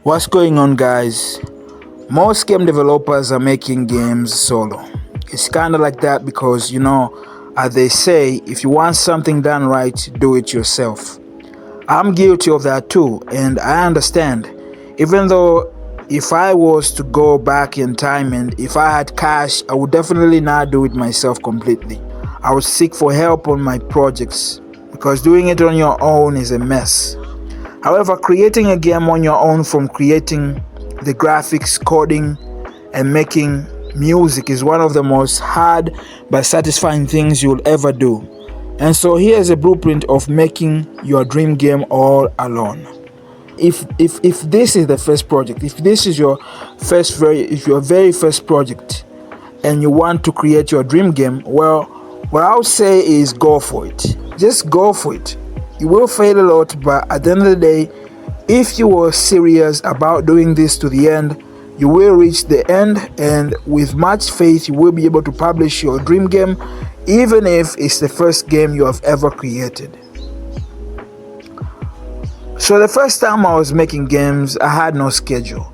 What's going on, guys? Most game developers are making games solo. It's kind of like that because, as they say, if you want something done right, do it yourself. I'm guilty of that too, and I understand. Even though if I was to go back in time and if I had cash, I would definitely not do it myself completely. I would seek for help on my projects because doing it on your own is a mess. However, creating a game on your own, from creating the graphics, coding, and making music, is one of the most hard but satisfying things you'll ever do. And so here's a blueprint of making your dream game all alone. If this is the first project, if this is your very first project, and you want to create your dream game, well, what I would say is go for it. Just go for it. You will fail a lot, but at the end of the day, if you are serious about doing this to the end, you will reach the end, and with much faith, you will be able to publish your dream game, even if it's the first game you have ever created. So the first time I was making games, I had no schedule.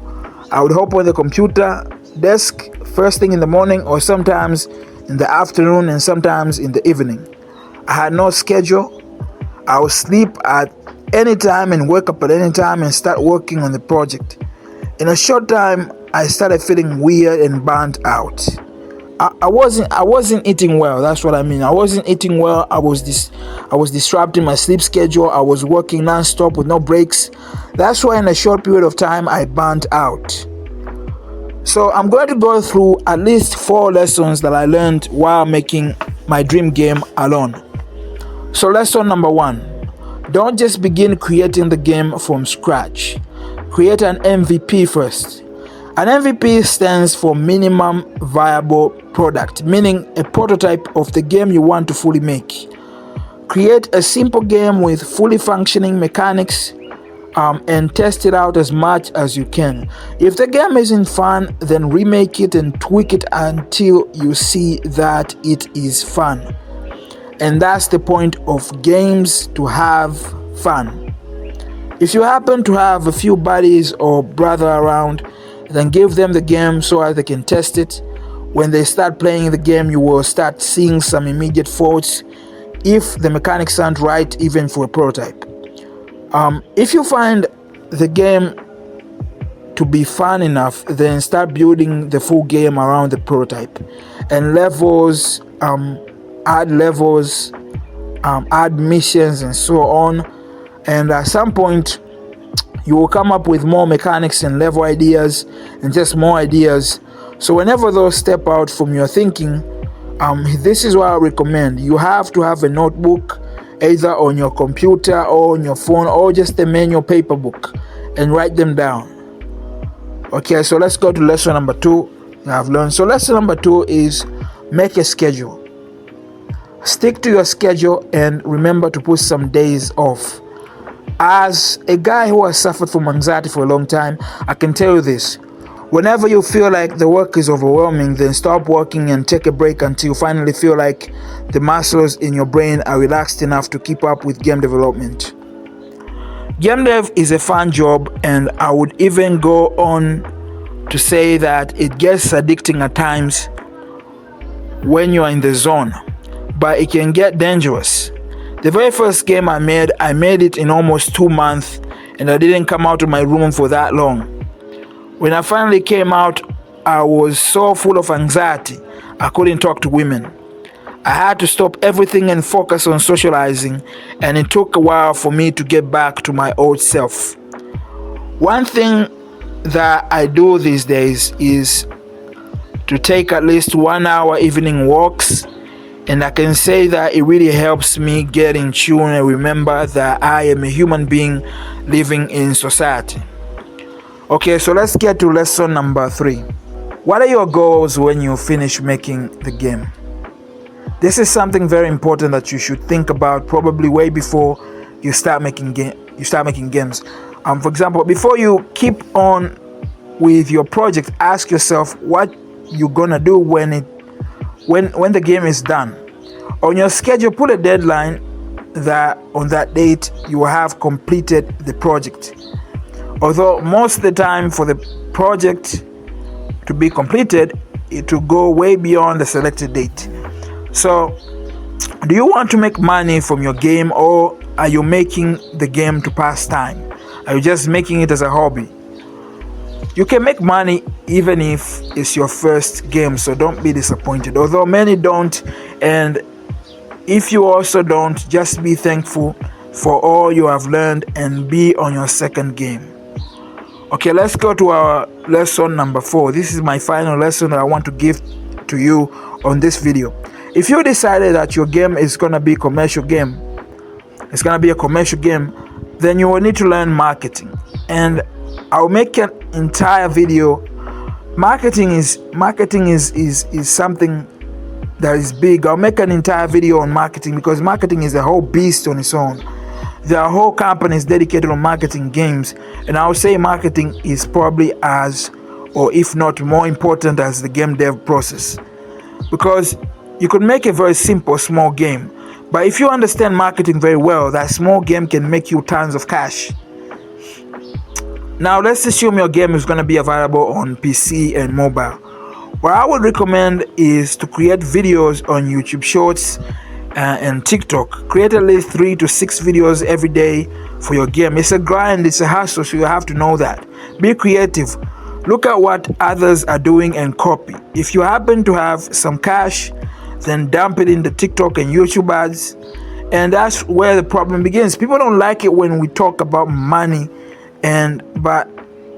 I would hop on the computer desk first thing in the morning, or sometimes in the afternoon, and sometimes in the evening. I had no schedule. I would sleep at any time and wake up at any time and start working on the project. In a short time, I started feeling weird and burnt out. I wasn't eating well. That's what I mean. I wasn't eating well. I was disrupting my sleep schedule. I was working non-stop with no breaks. That's why in a short period of time I burnt out. So I'm going to go through at least 4 lessons that I learned while making my dream game alone. So lesson number 1, don't just begin creating the game from scratch. Create an MVP first. An MVP stands for minimum viable product, meaning a prototype of the game you want to fully make. Create a simple game with fully functioning mechanics, and test it out as much as you can. If the game isn't fun, then remake it and tweak it until you see that it is fun. And that's the point of games, to have fun. If you happen to have a few buddies or brother around, then give them the game so that they can test it. When they start playing the game, you will start seeing some immediate faults if the mechanics aren't right, even for a prototype. If you find the game to be fun enough, then start building the full game around the prototype. And levels, add levels, add missions, and so on. And at some point, you will come up with more mechanics and level ideas and just more ideas. So whenever those step out from your thinking, this is what I recommend. You have to have a notebook, either on your computer or on your phone, or just a manual paper book, and write them down. Okay, so let's go to lesson number 2 I've learned. So lesson number 2 is make a schedule. Stick to your schedule and remember to put some days off. As a guy who has suffered from anxiety for a long time, I can tell you this. Whenever you feel like the work is overwhelming, then stop working and take a break until you finally feel like the muscles in your brain are relaxed enough to keep up with game development. Game dev is a fun job, and I would even go on to say that it gets addicting at times when you are in the zone, but it can get dangerous. The very first game I made it in almost 2 months, and I didn't come out of my room for that long. When I finally came out, I was so full of anxiety, I couldn't talk to women. I had to stop everything and focus on socializing, and it took a while for me to get back to my old self. One thing that I do these days is to take at least 1 hour evening walks, and I can say that it really helps me get in tune and remember that I am a human being living in society. Okay, so let's get to lesson number 3. What are your goals when you finish making the game? This is something very important that you should think about probably way before you start making games. For example, before you keep on with your project, ask yourself what you're gonna do when the game is done. On your schedule, put a deadline that on that date you will have completed the project. Although most of the time for the project to be completed, it will go way beyond the selected date. So, do you want to make money from your game, or are you making the game to pass time? Are you just making it as a hobby? You can make money even if it's your first game, so don't be disappointed. Although many don't, and if you also don't, just be thankful for all you have learned and be on your second game. Okay, let's go to our lesson number 4. This is my final lesson that I want to give to you on this video. If you decided that your game is going to be a commercial game, then you will need to learn marketing. And I'll make an entire video. Marketing is something that is big. I'll make an entire video on marketing because marketing is a whole beast on its own. There are whole companies dedicated on marketing games, and I would say marketing is probably as, or if not more important as the game dev process. Because you could make a very simple small game, but if you understand marketing very well, that small game can make you tons of cash. Now let's assume your game is going to be available on PC and mobile. What I would recommend is to create videos on YouTube Shorts and TikTok. Create at least 3 to 6 videos every day for your game. It's a grind, it's a hustle, so you have to know that. Be creative. Look at what others are doing and copy. If you happen to have some cash, then dump it in the TikTok and YouTube ads. And that's where the problem begins. People don't like it when we talk about money, but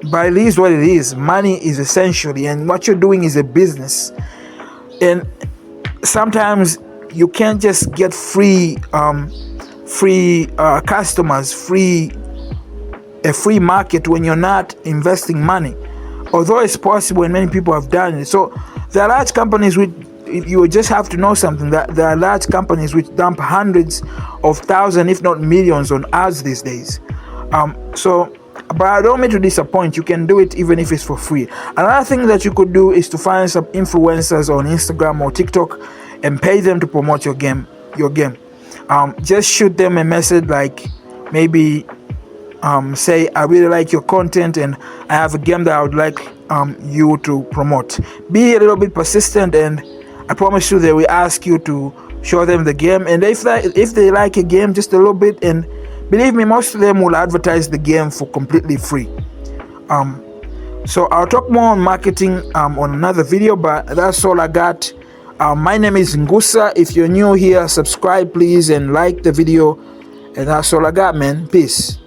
it is what it is. Money is essentially, and what you're doing is a business. And sometimes you can't just get free customers, a free market when you're not investing money. Although it's possible, and many people have done it. So there are large companies which, you just have to know something, that there are large companies which dump hundreds of thousands, if not millions, on ads these days. But I don't mean to disappoint. You can do it even if it's for free. Another thing that you could do is to find some influencers on Instagram or TikTok and pay them to promote your game. Just shoot them a message, like maybe say, I really like your content and I have a game that I would like you to promote. Be a little bit persistent, and I promise you they will ask you to show them the game. And if they like a game just a little bit, and believe me, most of them will advertise the game for completely free. So I'll talk more on marketing on another video, but that's all I got. My name is Ngusa. If you're new here, subscribe please and like the video. And that's all I got, man. Peace.